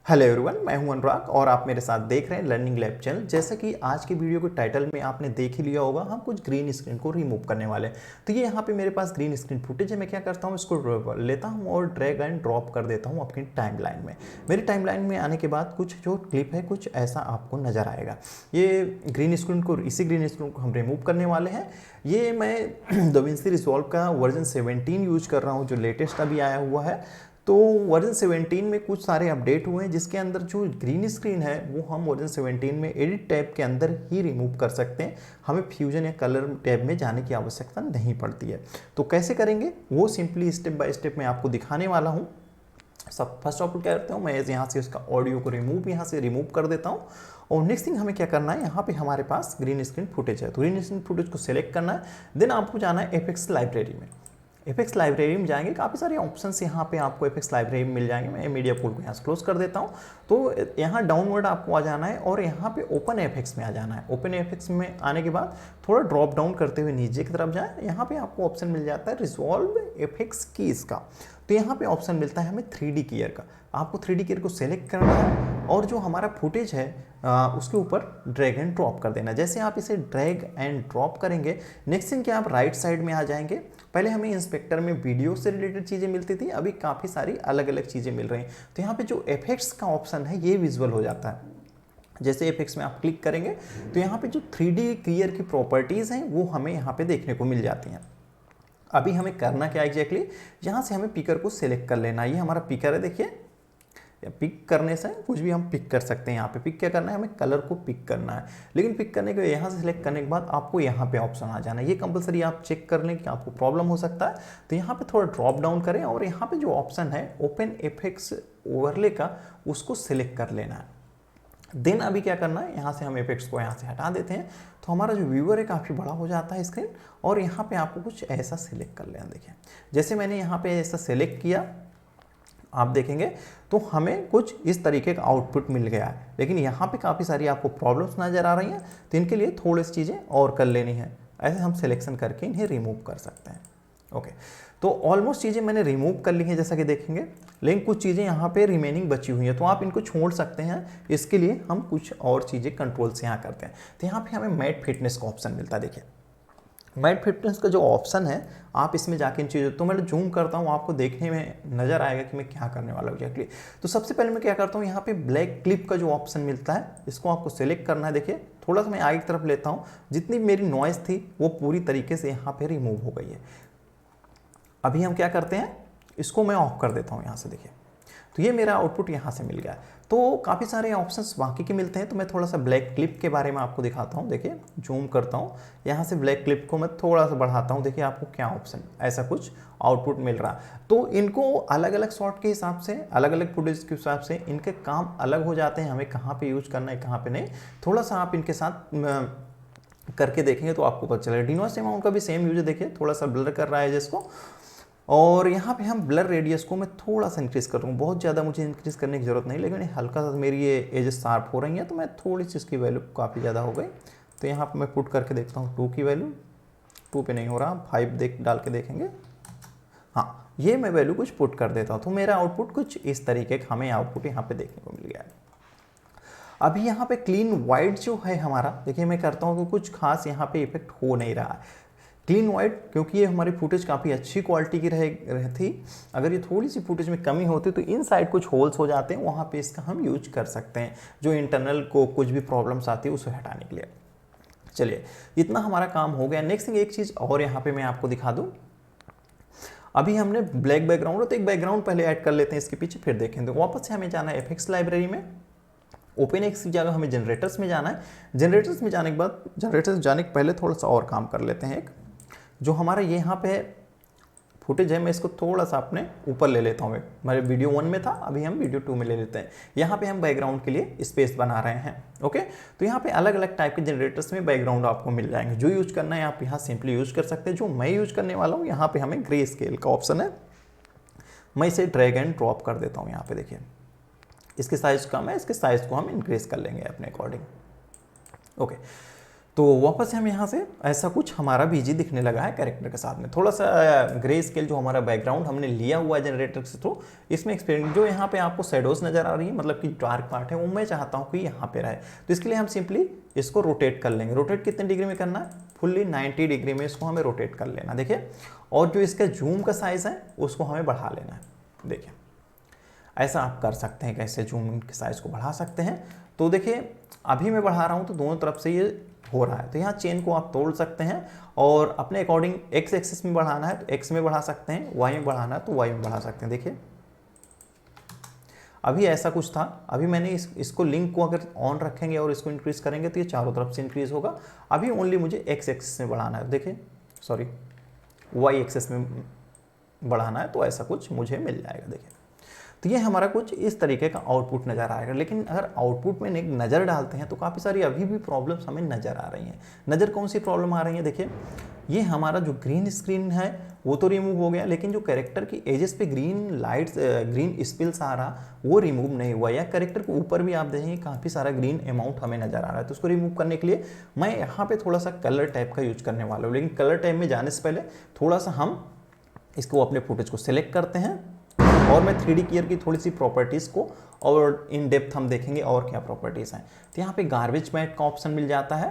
Hello everyone, मैं हूं अनुराग और आप मेरे साथ देख रहे हैं लर्निंग लैब चैनल। जैसा कि आज की वीडियो के टाइटल में आपने देख ही लिया होगा, हम कुछ ग्रीन स्क्रीन को रिमूव करने वाले हैं। तो ये यहाँ पे मेरे पास ग्रीन स्क्रीन फुटेज है। मैं क्या करता हूँ, इसको लेता हूँ और ड्रैग एंड ड्रॉप कर देता हूँ अपनी टाइमलाइन में। मेरी टाइमलाइन में आने के बाद कुछ जो क्लिप है कुछ ऐसा आपको नजर आएगा। ये ग्रीन स्क्रीन को, इसी ग्रीन स्क्रीन को हम रिमूव करने वाले हैं। ये मैं DaVinci Resolve का वर्जन 17 यूज कर रहा हूँ, जो लेटेस्ट अभी आया हुआ है। तो वर्जन 17 में कुछ सारे अपडेट हुए हैं, जिसके अंदर जो ग्रीन स्क्रीन है वो हम वर्जन 17 में एडिट टैब के अंदर ही रिमूव कर सकते हैं। हमें फ्यूजन या कलर टैब में जाने की आवश्यकता नहीं पड़ती है। तो कैसे करेंगे वो सिंपली स्टेप बाय स्टेप मैं आपको दिखाने वाला हूँ। सब फर्स्ट ऑफ ऑल क्या करता हूँ, मैं यहाँ से उसका ऑडियो को यहाँ से रिमूव कर देता हूँ। और नेक्स्ट थिंग हमें क्या करना है, यहाँ पे हमारे पास ग्रीन स्क्रीन फुटेज है, तो ग्रीन स्क्रीन फुटेज को सिलेक्ट करना है। देन आपको जाना है एफएक्स लाइब्रेरी में। एफएक्स लाइब्रेरी में जाएंगे, काफ़ी सारे ऑप्शंस यहाँ पे आपको एफएक्स लाइब्रेरी में मिल जाएंगे। मैं मीडिया पूल को यहाँ से क्लोज कर देता हूँ। तो यहाँ डाउनवर्ड आपको आ जाना है और यहाँ पे ओपन एफएक्स में आ जाना है। ओपन एफएक्स में आने के बाद थोड़ा ड्रॉप डाउन करते हुए नीचे की तरफ जाएं। यहाँ पे आपको ऑप्शन मिल जाता है रिजॉल्व एफएक्स कीज का। तो यहाँ पे ऑप्शन मिलता है हमें 3D कीयर का। आपको 3D कीयर को सेलेक्ट करना है और जो हमारा फुटेज है उसके ऊपर ड्रैग एंड ड्रॉप कर देना। जैसे आप इसे ड्रैग एंड ड्रॉप करेंगे, नेक्स्ट थिंग क्या, आप राइट साइड में आ जाएंगे। पहले हमें इंस्पेक्टर में वीडियो से रिलेटेड चीज़ें मिलती थी, अभी काफ़ी सारी अलग अलग चीज़ें मिल रही हैं। तो यहाँ पे जो इफेक्ट्स का ऑप्शन है ये विजुअल हो जाता है। जैसे इफेक्ट्स में आप क्लिक करेंगे तो यहाँ पे जो 3D क्लियर की प्रॉपर्टीज़ हैं वो हमें यहाँ पे देखने को मिल जाती हैं। अभी हमें करना क्या एग्जैक्टली, यहाँ से हमें पिकर को सिलेक्ट कर लेना है। ये हमारा पिकर है, देखिए। पिक करने से कुछ भी हम पिक कर सकते हैं। यहाँ पे पिक क्या करना है, हमें कलर को पिक करना है। लेकिन पिक करने के यहाँ से सिलेक्ट करने के बाद आपको यहाँ पे ऑप्शन आ जाना है। ये कंपलसरी आप चेक कर लें कि आपको प्रॉब्लम हो सकता है। तो यहाँ पे थोड़ा ड्रॉप डाउन करें और यहाँ पे जो ऑप्शन है ओपन इफेक्ट्स ओवरले का, उसको सिलेक्ट कर लेना है। देन अभी क्या करना है, यहाँ से हम इफेक्ट्स को यहाँ से हटा देते हैं। तो हमारा जो व्यूअर है काफ़ी बड़ा हो जाता है स्क्रीन। और यहाँ पे आपको कुछ ऐसा सिलेक्ट कर लेना। देखिए जैसे मैंने यहाँ पे ऐसा सिलेक्ट किया, आप देखेंगे तो हमें कुछ इस तरीके का आउटपुट मिल गया है। लेकिन यहाँ पे काफ़ी सारी आपको प्रॉब्लम्स नज़र आ रही हैं, तो इनके लिए थोड़ी सी चीज़ें और कर लेनी है। ऐसे हम सिलेक्शन करके इन्हें रिमूव कर सकते हैं। ओके, तो ऑलमोस्ट चीज़ें मैंने रिमूव कर ली हैं जैसा कि देखेंगे, लेकिन कुछ चीज़ें यहाँ पे रिमेनिंग बची हुई हैं, तो आप इनको छोड़ सकते हैं। इसके लिए हम कुछ और चीज़ें कंट्रोल से यहाँ करते हैं। तो यहाँ पे हमें मैट फिटनेस का ऑप्शन मिलता है। देखिए मैट फिटनेस का जो ऑप्शन है, आप इसमें जाके इन चीज़ों, तो मैं जूम करता हूँ, आपको देखने में नज़र आएगा कि मैं क्या करने वाला हूँ एग्जैक्टली। तो सबसे पहले मैं क्या करता हूँ, यहाँ पे ब्लैक क्लिप का जो ऑप्शन मिलता है, इसको आपको सेलेक्ट करना है। देखिए थोड़ा सा मैं आगे की तरफ लेता हूँ, जितनी मेरी नॉइज़ थी वो पूरी तरीके से यहाँ पे रिमूव हो गई है। अभी हम क्या करते हैं, इसको मैं ऑफ कर देता हूँ यहाँ से। देखिए तो ये मेरा आउटपुट यहाँ से मिल गया। तो काफ़ी सारे ऑप्शंस बाकी के मिलते हैं। तो मैं थोड़ा सा ब्लैक क्लिप के बारे में आपको दिखाता हूँ। देखिए जूम करता हूँ, यहाँ से ब्लैक क्लिप को मैं थोड़ा सा बढ़ाता हूँ। देखिए आपको क्या ऑप्शन, ऐसा कुछ आउटपुट मिल रहा। तो इनको अलग अलग शॉट के हिसाब से, अलग अलग फुटेज के हिसाब से इनके काम अलग हो जाते हैं। हमें कहाँ पर यूज करना है, कहाँ पर नहीं, थोड़ा सा आप इनके साथ करके देखेंगे तो आपको पता चलेगा। डिनोस अमाउंट का भी सेम यूज है। देखिए थोड़ा सा ब्लर कर रहा है जिसको, और यहाँ पे हम ब्लर रेडियस को मैं थोड़ा सा इंक्रीज़ कर रहा हूँ। बहुत ज़्यादा मुझे इंक्रीज़ करने की ज़रूरत नहीं, लेकिन हल्का सा मेरी ये एजेस शार्प हो रही हैं, तो मैं थोड़ी सी इसकी वैल्यू काफ़ी ज़्यादा हो गई। तो यहाँ पे मैं पुट करके देखता हूँ 2 की वैल्यू, 2 पे नहीं हो रहा, 5 डाल के देखेंगे। हाँ, ये मैं वैल्यू कुछ पुट कर देता हूँ, तो मेरा आउटपुट कुछ इस तरीके का हमें आउटपुट यहाँ पर देखने को मिल गया है। अभी यहाँ पे क्लीन वाइट जो है हमारा, देखिए मैं करता हूँ कि कुछ खास यहाँ पे इफेक्ट हो नहीं रहा है क्लीन वाइट, क्योंकि ये हमारी फुटेज काफ़ी अच्छी क्वालिटी की रहती। अगर ये थोड़ी सी फुटेज में कमी होती तो इन साइड कुछ होल्स हो जाते हैं, वहाँ पे इसका हम यूज कर सकते हैं, जो इंटरनल को कुछ भी प्रॉब्लम्स आती है उसे हटाने के लिए। चलिए इतना हमारा काम हो गया। नेक्स्ट थिंग एक चीज़ और यहाँ पे मैं आपको दिखा दूँ। अभी हमने ब्लैक बैकग्राउंड, तो एक बैकग्राउंड पहले ऐड कर लेते हैं इसके पीछे, फिर देखेंगे। तो वापस से हमें जाना है एफएक्स लाइब्रेरी में। ओपन एक्स की जगह हमें जनरेटर्स में जाना है। जनरेटर्स में जाने के बाद, जनरेटर्स जाने के पहले थोड़ा सा और काम कर लेते हैं। एक जो हमारा ये यहाँ पे फुटेज है, मैं इसको थोड़ा सा अपने ऊपर ले लेता हूँ। हमारे वीडियो 1 में था, अभी हम वीडियो 2 में ले लेते हैं। यहाँ पे हम बैकग्राउंड के लिए स्पेस बना रहे हैं। ओके, तो यहाँ पे अलग अलग टाइप के जनरेटर्स में बैकग्राउंड आपको मिल जाएंगे। जो यूज करना है आप यहाँ सिंपली यूज कर सकते हैं। जो मैं यूज करने वाला हूँ, यहाँ पे हमें ग्रे स्केल का ऑप्शन है। मैं इसे ड्रैग एंड ड्रॉप कर देता हूँ। यहाँ पे देखिए इसके साइज कम है, इसके साइज को हम इंक्रीज कर लेंगे अपने अकॉर्डिंग। ओके, तो वापस हम यहाँ से ऐसा कुछ हमारा बीजी दिखने लगा है कैरेक्टर के साथ में। थोड़ा सा ग्रे स्केल जो हमारा बैकग्राउंड हमने लिया हुआ है जनरेटर से, तो इसमें एक्सपेरिमेंट जो यहाँ पे आपको शेडोज नजर आ रही है, मतलब कि डार्क पार्ट है, वो मैं चाहता हूँ कि यहाँ पे रहे। तो इसके लिए हम सिंपली इसको रोटेट कर लेंगे। रोटेट कितने डिग्री में करना है? फुल्ली 90 डिग्री में इसको हमें रोटेट कर लेना, देखिए। और जो इसका जूम का साइज़ है उसको हमें बढ़ा लेना है, देखिए। ऐसा आप कर सकते हैं, कैसे जूम के साइज़ को बढ़ा सकते हैं। तो देखिए अभी मैं बढ़ा रहा हूँ तो दोनों तरफ से ये हो रहा है। तो यहाँ चेन को आप तोड़ सकते हैं और अपने अकॉर्डिंग एक्स एक्सिस में बढ़ाना है तो एक्स में बढ़ा सकते हैं, वाई में बढ़ाना है तो वाई में बढ़ा सकते हैं। देखिए अभी ऐसा कुछ था, अभी मैंने इसको लिंक को अगर ऑन रखेंगे और इसको इंक्रीज करेंगे तो ये चारों तरफ से इंक्रीज होगा। अभी ओनली मुझे एक्स एक्सिस में बढ़ाना है, देखिए सॉरी वाई एक्सिस में बढ़ाना है, तो ऐसा कुछ मुझे मिल जाएगा, देखिए। तो ये हमारा कुछ इस तरीके का आउटपुट नज़र आएगा। लेकिन अगर आउटपुट में एक नज़र डालते हैं तो काफ़ी सारी अभी भी प्रॉब्लम्स हमें नज़र आ रही हैं। नज़र कौन सी प्रॉब्लम आ रही है? देखिए ये हमारा जो ग्रीन स्क्रीन है वो तो रिमूव हो गया, लेकिन जो कैरेक्टर की एजेस पे ग्रीन लाइट्स ग्रीन स्पिल्स आ रहा वो रिमूव नहीं हुआ। या कैरेक्टर के ऊपर भी आप देखेंगे काफ़ी सारा ग्रीन अमाउंट हमें नज़र आ रहा है। तो उसको रिमूव करने के लिए मैं यहाँ पे थोड़ा सा कलर टैब का यूज करने वाला हूँ। लेकिन कलर टैब में जाने से पहले थोड़ा सा हम इसको अपने फुटेज को सिलेक्ट करते हैं और मैं 3D गियर की थोड़ी सी प्रॉपर्टीज़ को और इन डेप्थ हम देखेंगे और क्या प्रॉपर्टीज़ हैं। तो यहाँ पे गार्बेज मैट का ऑप्शन मिल जाता है।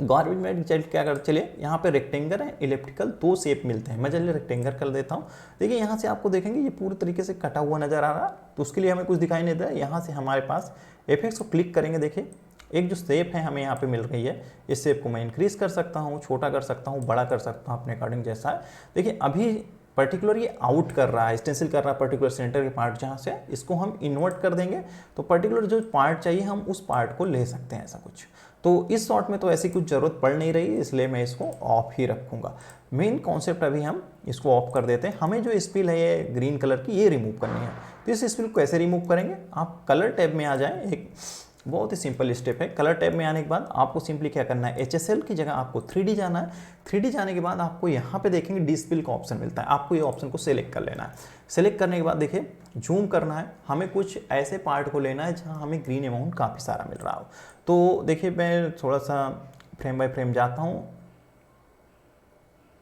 गार्बेज मैट क्या कर, चलिए यहाँ पे रेक्टेंगल है, इलिप्टिकल, दो शेप मिलते हैं। मैं चलिए रेक्टेंगल कर देता हूँ। देखिए यहाँ से आपको देखेंगे ये पूरी तरीके से कटा हुआ नज़र आ रहा, तो उसके लिए हमें कुछ दिखाई नहीं दे रहा है। यहाँ से हमारे पास इफेक्ट्स को क्लिक करेंगे, देखिए एक जो शेप है हमें यहाँ पे मिल रही है, इस शेप को मैं इंक्रीज कर सकता हूँ, छोटा कर सकता हूँ, बड़ा कर सकता हूँ अपने अकॉर्डिंग जैसा है। देखिए अभी पर्टिकुलर ये आउट कर रहा है, स्टेंसिल कर रहा है पर्टिकुलर सेंटर के पार्ट जहाँ से, इसको हम इन्वर्ट कर देंगे तो पर्टिकुलर जो पार्ट चाहिए हम उस पार्ट को ले सकते हैं, ऐसा कुछ। तो इस शॉट में तो ऐसी कुछ ज़रूरत पड़ नहीं रही, इसलिए मैं इसको ऑफ ही रखूँगा। मेन कॉन्सेप्ट अभी हम इसको ऑफ कर देते हैं। हमें जो स्पिल है ये ग्रीन कलर की, ये रिमूव करनी है। तो इस स्पिल को कैसे रिमूव करेंगे? आप कलर टैब में आ जाएँ, एक बहुत ही सिंपल स्टेप है। कलर टैब में आने के बाद आपको सिंपली क्या करना है, HSL की जगह आपको 3D जाना है। 3D जाने के बाद आपको यहाँ पे देखेंगे डिस्पिल का ऑप्शन मिलता है, आपको ये ऑप्शन को सिलेक्ट कर लेना है। सिलेक्ट करने के बाद देखिए जूम करना है, हमें कुछ ऐसे पार्ट को लेना है जहाँ हमें ग्रीन अमाउंट काफ़ी सारा मिल रहा हो। तो देखिए मैं थोड़ा सा फ्रेम बाय फ्रेम जाता हूँ।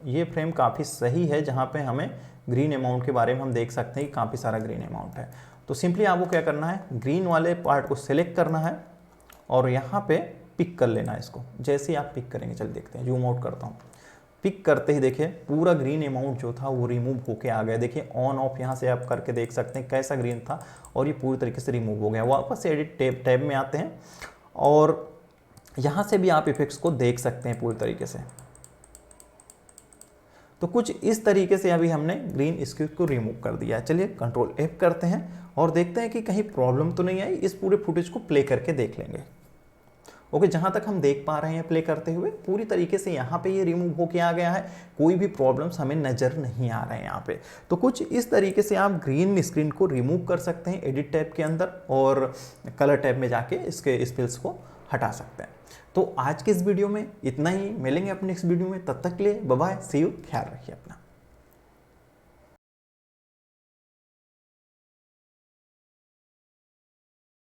ये फ्रेम काफ़ी सही है जहाँ पे हमें ग्रीन अमाउंट के बारे में हम देख सकते हैं कि काफ़ी सारा ग्रीन अमाउंट है। तो सिंपली आपको क्या करना है, ग्रीन वाले पार्ट को सिलेक्ट करना है और यहाँ पे पिक कर लेना है इसको। जैसे ही आप पिक करेंगे, चल देखते हैं, जूम आउट करता हूँ। पिक करते ही देखिए पूरा ग्रीन अमाउंट जो था वो रिमूव होके आ गया। देखिए ऑन ऑफ यहाँ से आप करके देख सकते हैं कैसा ग्रीन था और ये पूरी तरीके से रिमूव हो गया। वापस से एडिट टैब में आते हैं और यहाँ से भी आप इफेक्ट्स को देख सकते हैं पूरी तरीके से। तो कुछ इस तरीके से अभी हमने ग्रीन स्क्रीन को रिमूव कर दिया है। चलिए कंट्रोल F करते हैं और देखते हैं कि कहीं प्रॉब्लम तो नहीं आई। इस पूरे फुटेज को प्ले करके देख लेंगे। ओके, जहाँ तक हम देख पा रहे हैं प्ले करते हुए पूरी तरीके से यहाँ पे ये रिमूव होके आ गया है, कोई भी प्रॉब्लम्स हमें नज़र नहीं आ रहे हैं यहाँ पे। तो कुछ इस तरीके से आप ग्रीन स्क्रीन को रिमूव कर सकते हैं एडिट टैब के अंदर और कलर टैब में जाके इसके स्पिल्स को हटा सकते हैं। तो आज के इस वीडियो में इतना ही, मिलेंगे अपने नेक्स्ट वीडियो में, तब तक के लिए बाय बाय, सी यू, ख्याल रखिए अपना।